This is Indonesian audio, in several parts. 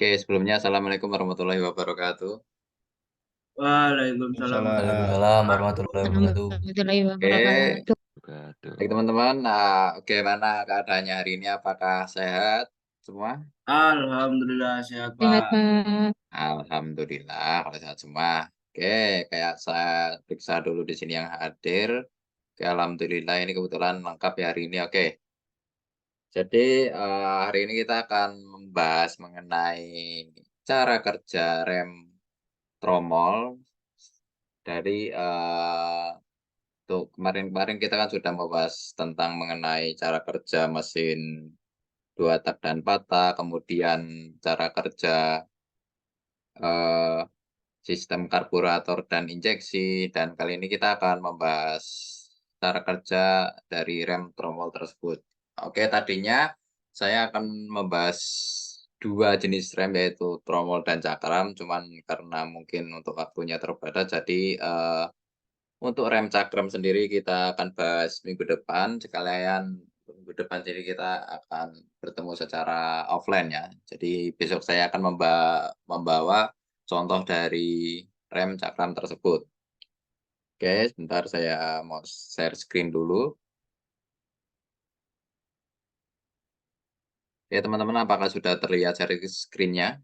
Oke, sebelumnya assalamualaikum warahmatullahi wabarakatuh. Waalaikumsalam Waalaikumsalam warahmatullahi warahmatullahi wabarakatuh. wabarakatuh. Warahmatullahi wabarakatuh. Wabarakatuh. Baik teman-teman, bagaimana keadaannya hari ini? Apakah sehat semua? Alhamdulillah sehat Sehat, Pak. Pak. Alhamdulillah, kalau sehat semua. Oke, kayak saya periksa dulu di sini yang hadir. Oke, alhamdulillah ini kebetulan lengkap ya hari ini. Oke, jadi hari ini kita akan membahas mengenai cara kerja rem tromol dari tuh, kemarin-kemarin kita kan sudah membahas tentang mengenai cara kerja mesin 2 tak dan 4 tak, kemudian cara kerja, eee, sistem karburator dan injeksi, dan kali ini kita akan membahas cara kerja dari rem tromol tersebut. Oke, tadinya saya akan membahas 2 jenis rem, yaitu tromol dan cakram, cuman karena mungkin untuk waktunya terbatas, jadi, untuk rem cakram sendiri kita akan bahas minggu depan, sekalian minggu depan jadi kita akan bertemu secara offline ya. Jadi besok saya akan membawa contoh dari rem cakram tersebut. Oke, sebentar saya mau share screen dulu. Ya teman-teman, apakah sudah terlihat share screen-nya?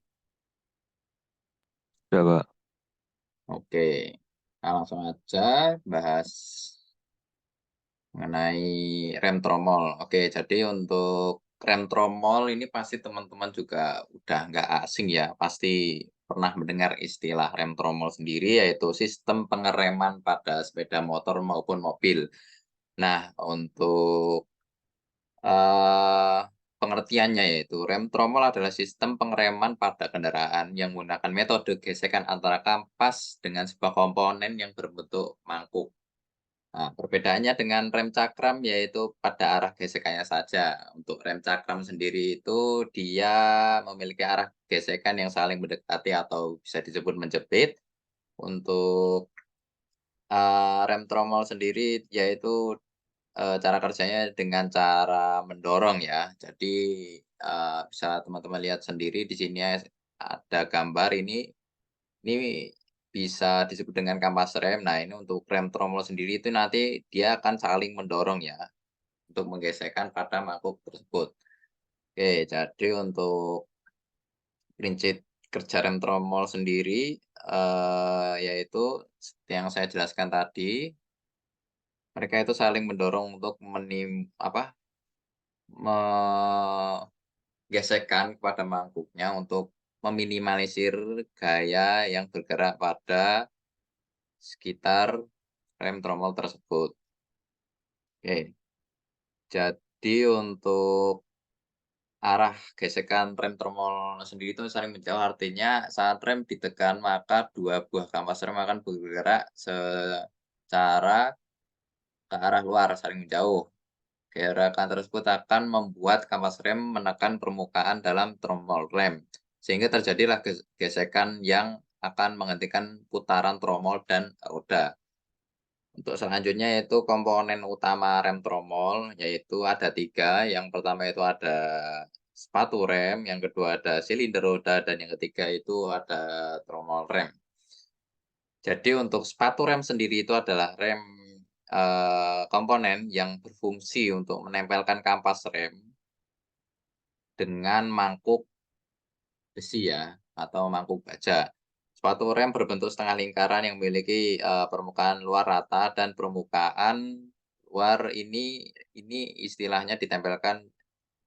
Ya, Pak. Oke, nah, langsung aja bahas mengenai rem tromol. Oke, jadi untuk rem tromol ini pasti teman-teman juga udah nggak asing ya, pasti pernah mendengar istilah rem tromol sendiri, yaitu sistem pengereman pada sepeda motor maupun mobil. Nah, untuk pengertiannya yaitu rem tromol adalah sistem pengereman pada kendaraan yang menggunakan metode gesekan antara kampas dengan sebuah komponen yang berbentuk mangkuk. Nah, perbedaannya dengan rem cakram yaitu pada arah gesekannya saja. Untuk rem cakram sendiri itu dia memiliki arah gesekan yang saling mendekati atau bisa disebut menjepit. Untuk rem tromol sendiri yaitu cara kerjanya dengan cara mendorong ya. Jadi bisa teman-teman lihat sendiri di sini ada gambar ini bisa disebut dengan kampas rem. Nah, ini untuk rem tromol sendiri itu nanti dia akan saling mendorong ya, untuk menggesekkan pada mangkuk tersebut. Oke, jadi untuk prinsip kerja rem tromol sendiri, yaitu seperti yang saya jelaskan tadi, mereka itu saling mendorong untuk menggesekkan kepada mangkuknya untuk meminimalisir gaya yang bergerak pada sekitar rem tromol tersebut. Oke, jadi untuk arah gesekan rem tromol sendiri itu saling menjauh, artinya saat rem ditekan maka dua buah kampas rem akan bergerak secara ke arah luar, saling menjauh. Gerakan tersebut akan membuat kampas rem menekan permukaan dalam tromol rem, sehingga terjadilah gesekan yang akan menghentikan putaran tromol dan roda. Untuk selanjutnya yaitu komponen utama rem tromol, yaitu ada 3. Yang pertama itu ada sepatu rem, yang kedua ada silinder roda, dan yang ketiga itu ada tromol rem. Jadi untuk sepatu rem sendiri itu adalah rem, komponen yang berfungsi untuk menempelkan kampas rem dengan mangkuk besi ya, atau mangkuk baja. Sepatu rem berbentuk setengah lingkaran yang memiliki, permukaan luar rata dan permukaan luar ini istilahnya ditempelkan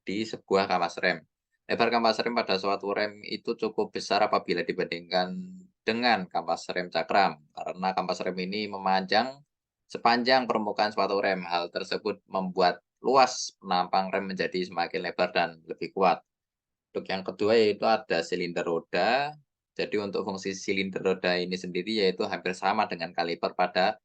di sebuah kampas rem. Lebar kampas rem pada suatu rem itu cukup besar apabila dibandingkan dengan kampas rem cakram, karena kampas rem ini memanjang sepanjang permukaan suatu rem. Hal tersebut membuat luas penampang rem menjadi semakin lebar dan lebih kuat. Untuk yang kedua yaitu ada silinder roda. Jadi untuk fungsi silinder roda ini sendiri yaitu hampir sama dengan kaliper pada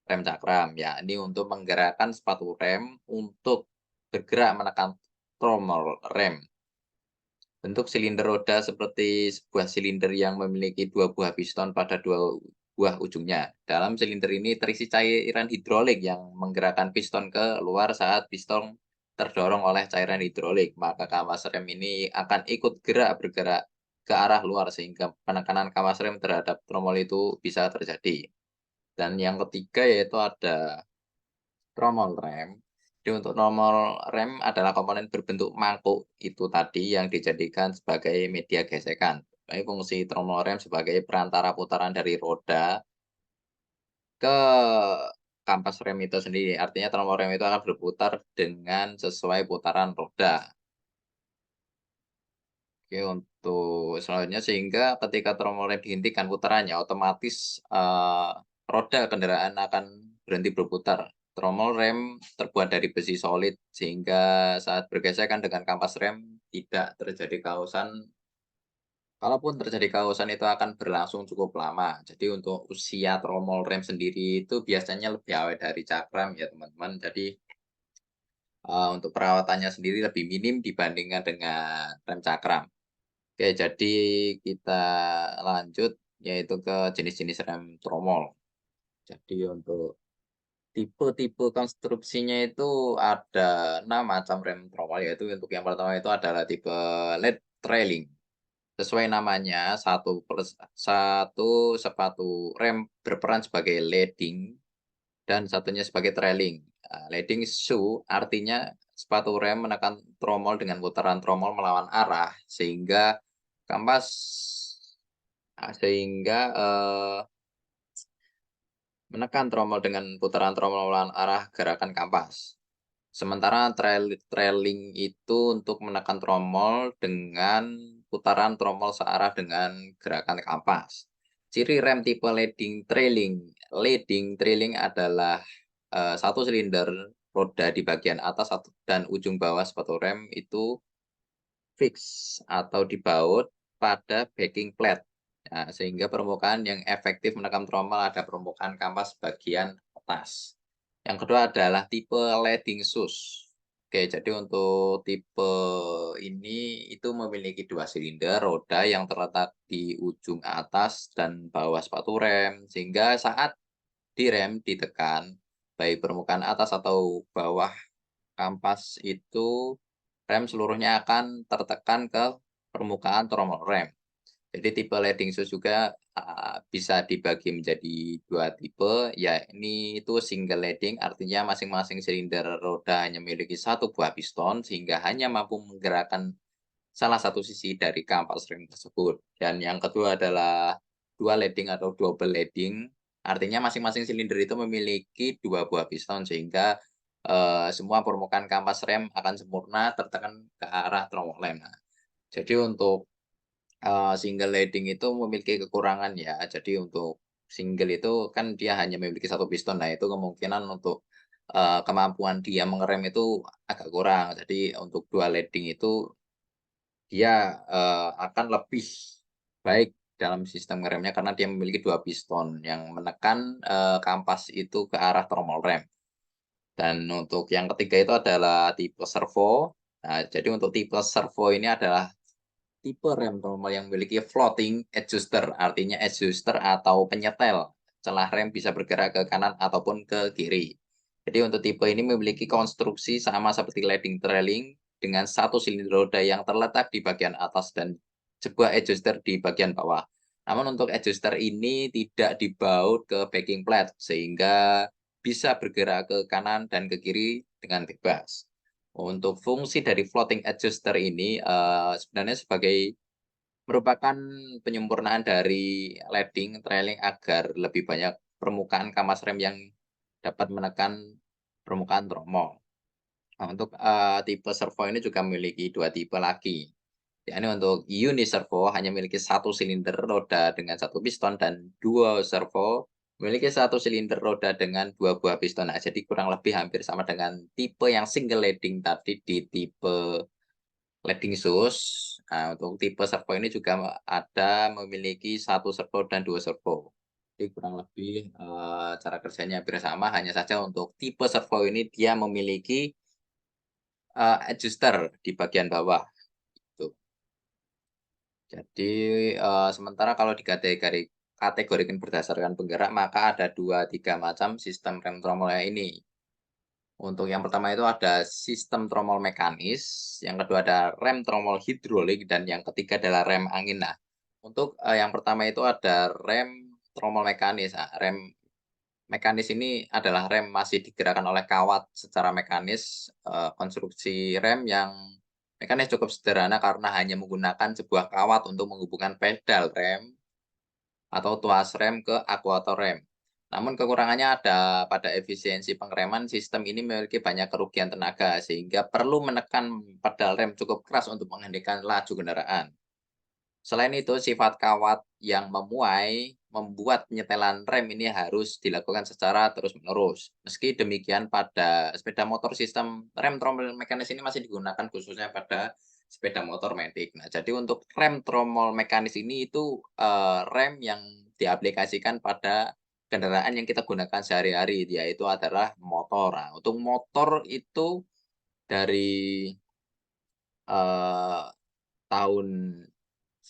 rem cakram, yakni untuk menggerakkan sepatu rem untuk bergerak menekan tromol rem. Bentuk silinder roda seperti sebuah silinder yang memiliki 2 buah piston pada 2 buah ujungnya. Dalam silinder ini terisi cairan hidrolik yang menggerakkan piston ke luar saat piston terdorong oleh cairan hidrolik. Maka kampas rem ini akan ikut bergerak ke arah luar sehingga penekanan kampas rem terhadap tromol itu bisa terjadi. Dan yang ketiga yaitu ada tromol rem. Jadi untuk tromol rem adalah komponen berbentuk mangkuk itu tadi yang dijadikan sebagai media gesekan. Jadi fungsi tromol rem sebagai perantara putaran dari roda ke kampas rem itu sendiri. Artinya tromol rem itu akan berputar dengan sesuai putaran roda. Oke, untuk selanjutnya sehingga ketika tromol rem dihentikan putarannya otomatis roda kendaraan akan berhenti berputar. Tromol rem terbuat dari besi solid sehingga saat bergesekan dengan kampas rem tidak terjadi kausan. Kalaupun terjadi kausan itu akan berlangsung cukup lama. Jadi untuk usia tromol rem sendiri itu biasanya lebih awet dari cakram ya teman-teman. Jadi untuk perawatannya sendiri lebih minim dibandingkan dengan rem cakram. Oke, jadi kita lanjut yaitu ke jenis-jenis rem tromol. Jadi untuk tipe-tipe konstruksinya itu ada 6 macam rem tromol, yaitu untuk yang pertama itu adalah tipe led trailing. Sesuai namanya, satu sepatu rem berperan sebagai leading dan satunya sebagai trailing. Leading shoe artinya sepatu rem menekan tromol dengan putaran tromol melawan arah sehingga kampas sehingga, menekan tromol dengan putaran tromol melawan arah gerakan kampas. Sementara trailing itu untuk menekan tromol dengan putaran tromol searah dengan gerakan kampas. Ciri rem tipe leading trailing adalah, 1 silinder roda di bagian atas dan ujung bawah sepatu rem itu fix atau dibaut pada backing plate. Nah, sehingga permukaan yang efektif menekan tromol ada permukaan kampas bagian atas. Yang kedua adalah tipe leading shoes. Oke, jadi untuk tipe ini itu memiliki 2 silinder roda yang terletak di ujung atas dan bawah sepatu rem, sehingga saat direm ditekan, baik permukaan atas atau bawah kampas itu rem seluruhnya akan tertekan ke permukaan tromol rem. Jadi tipe leading shoes juga bisa dibagi menjadi 2 tipe, yakni itu single leading, artinya masing-masing silinder roda hanya memiliki 1 buah piston sehingga hanya mampu menggerakkan salah satu sisi dari kampas rem tersebut. Dan yang kedua adalah dual leading atau double leading, artinya masing-masing silinder itu memiliki 2 buah piston sehingga semua permukaan kampas rem akan sempurna tertekan ke arah tromol rem. Nah, jadi untuk single leading itu memiliki kekurangan ya. Jadi untuk single itu kan dia hanya memiliki 1 piston. Nah, itu kemungkinan untuk, kemampuan dia mengerem itu agak kurang. Jadi untuk dual leading itu dia, akan lebih baik dalam sistem ngeremnya karena dia memiliki 2 piston yang menekan, kampas itu ke arah tromol rem. Dan untuk yang ketiga itu adalah tipe servo. Nah, jadi untuk tipe servo ini adalah tipe rem tromol yang memiliki floating adjuster, artinya adjuster atau penyetel. Celah rem bisa bergerak ke kanan ataupun ke kiri. Jadi untuk tipe ini memiliki konstruksi sama seperti leading trailing dengan 1 silinder roda yang terletak di bagian atas dan sebuah adjuster di bagian bawah. Namun untuk adjuster ini tidak dibaut ke backing plate sehingga bisa bergerak ke kanan dan ke kiri dengan bebas. Untuk fungsi dari floating adjuster ini, sebenarnya sebagai merupakan penyempurnaan dari leading, trailing agar lebih banyak permukaan kampas rem yang dapat menekan permukaan tromol. Nah, untuk, tipe servo ini juga memiliki 2 tipe lagi, yakni untuk uniservo hanya memiliki 1 silinder roda dengan 1 piston dan dual servo memiliki 1 silinder roda dengan 2 buah piston. Nah, jadi kurang lebih hampir sama dengan tipe yang single leading tadi di tipe leading shoes. Nah, untuk tipe servo ini juga ada memiliki 1 servo dan 2 servo. Jadi kurang lebih, cara kerjanya hampir sama, hanya saja untuk tipe servo ini dia memiliki, adjuster di bagian bawah, gitu. Jadi, sementara kalau kategorikan berdasarkan penggerak, maka ada 2, 3 macam sistem rem tromolnya ini. Untuk yang pertama itu ada sistem tromol mekanis, yang kedua ada rem tromol hidrolik, dan yang ketiga adalah rem angin. Nah, untuk yang pertama itu ada rem tromol mekanis. Nah, rem mekanis ini adalah rem masih digerakkan oleh kawat secara mekanis. Konstruksi rem yang mekanis cukup sederhana karena hanya menggunakan sebuah kawat untuk menghubungkan pedal rem atau tuas rem ke akuator rem. Namun kekurangannya ada pada efisiensi pengereman. Sistem ini memiliki banyak kerugian tenaga sehingga perlu menekan pedal rem cukup keras untuk menghentikan laju kendaraan. Selain itu, sifat kawat yang memuai membuat penyetelan rem ini harus dilakukan secara terus-menerus. Meski demikian, pada sepeda motor sistem rem tromol mekanis ini masih digunakan khususnya pada sepeda motor metik. Nah, jadi untuk rem tromol mekanis ini itu rem yang diaplikasikan pada kendaraan yang kita gunakan sehari-hari, yaitu adalah motor. Nah, untuk motor itu dari eh, tahun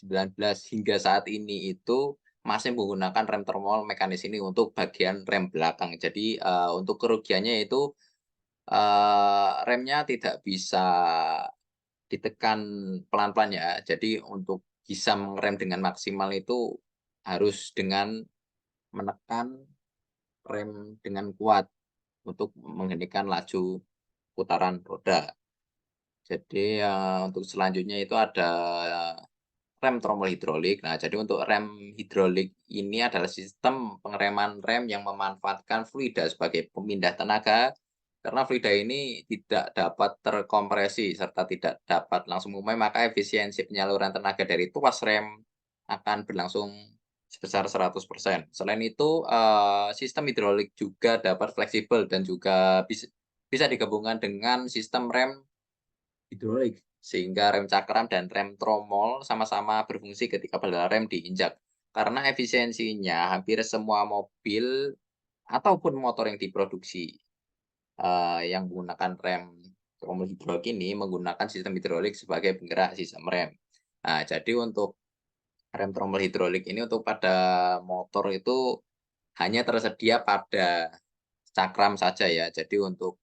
19 hingga saat ini itu masih menggunakan rem tromol mekanis ini untuk bagian rem belakang. Jadi, untuk kerugiannya itu, remnya tidak bisa ditekan pelan-pelan ya. Jadi untuk bisa mengerem dengan maksimal itu harus dengan menekan rem dengan kuat untuk menghentikan laju putaran roda. Jadi, untuk selanjutnya itu ada rem tromol hidrolik. Nah, jadi untuk rem hidrolik ini adalah sistem pengereman rem yang memanfaatkan fluida sebagai pemindah tenaga, karena fluida ini tidak dapat terkompresi serta tidak dapat langsung menguap, maka efisiensi penyaluran tenaga dari tuas rem akan berlangsung sebesar 100%. Selain itu, sistem hidrolik juga dapat fleksibel dan juga bisa digabungkan dengan sistem rem hidrolik, sehingga rem cakram dan rem tromol sama-sama berfungsi ketika pedal rem diinjak. Karena efisiensinya hampir semua mobil ataupun motor yang diproduksi, yang menggunakan rem tromol hidrolik ini menggunakan sistem hidrolik sebagai penggerak sistem rem. Nah, jadi untuk rem tromol hidrolik ini untuk pada motor itu hanya tersedia pada cakram saja ya. Jadi untuk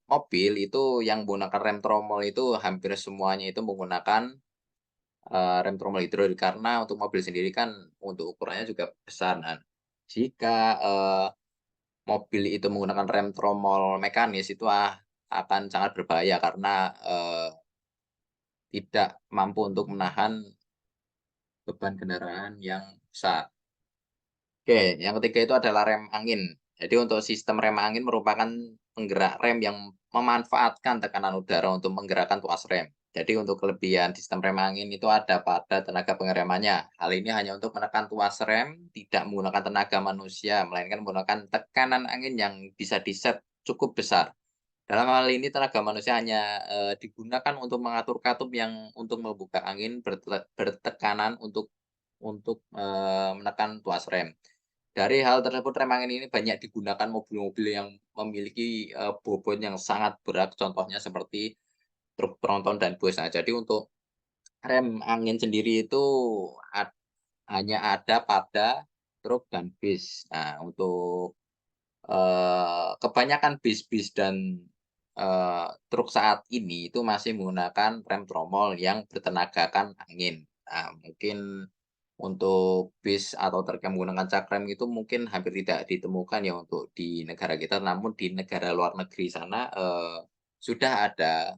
mobil itu yang menggunakan rem tromol itu hampir semuanya itu menggunakan, rem tromol hidrolik karena untuk mobil sendiri kan untuk ukurannya juga besar. Nah, jika, mobil itu menggunakan rem tromol mekanis itu, akan sangat berbahaya karena, tidak mampu untuk menahan beban kendaraan yang besar. Oke, yang ketiga itu adalah rem angin. Jadi untuk sistem rem angin merupakan penggerak rem yang memanfaatkan tekanan udara untuk menggerakkan tuas rem. Jadi untuk kelebihan sistem rem angin itu ada pada tenaga pengeremannya. Hal ini hanya untuk menekan tuas rem, tidak menggunakan tenaga manusia, melainkan menggunakan tekanan angin yang bisa diset cukup besar. Dalam hal ini tenaga manusia hanya digunakan untuk mengatur katup yang untuk membuka angin bertekanan untuk menekan tuas rem. Dari hal tersebut, rem angin ini banyak digunakan mobil-mobil yang memiliki, bobot yang sangat berat, contohnya seperti truk tronton dan bus. Nah, jadi untuk rem angin sendiri itu ad hanya ada pada truk dan bis. Nah, untuk, kebanyakan bis-bis dan, truk saat ini itu masih menggunakan rem tromol yang bertenagakan angin. Nah, mungkin untuk bis atau truk yang menggunakan cakram itu mungkin hampir tidak ditemukan ya untuk di negara kita, namun di negara luar negeri sana, sudah ada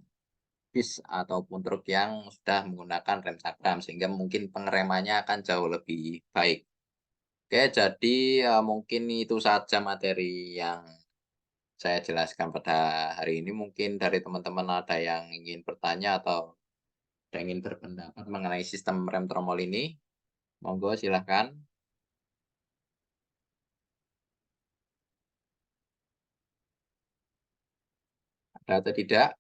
bis ataupun truk yang sudah menggunakan rem cakram, sehingga mungkin pengeremannya akan jauh lebih baik. Oke, jadi, mungkin itu saja materi yang saya jelaskan pada hari ini. Mungkin dari teman-teman ada yang ingin bertanya atau ada yang ingin berpendapat mengenai sistem rem tromol ini? Monggo silahkan, ada atau tidak?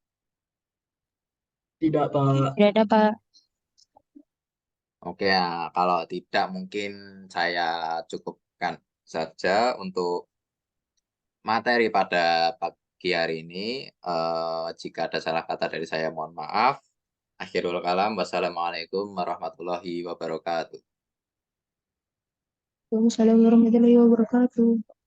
Tidak, Pak. Tidak ada, Pak. Oke, ya, kalau tidak mungkin saya cukupkan saja untuk materi pada pagi hari ini. Jika ada salah kata dari saya mohon maaf. Akhirul kalam, wassalamualaikum warahmatullahi wabarakatuh. Waalaikumsalam warahmatullahi wabarakatuh.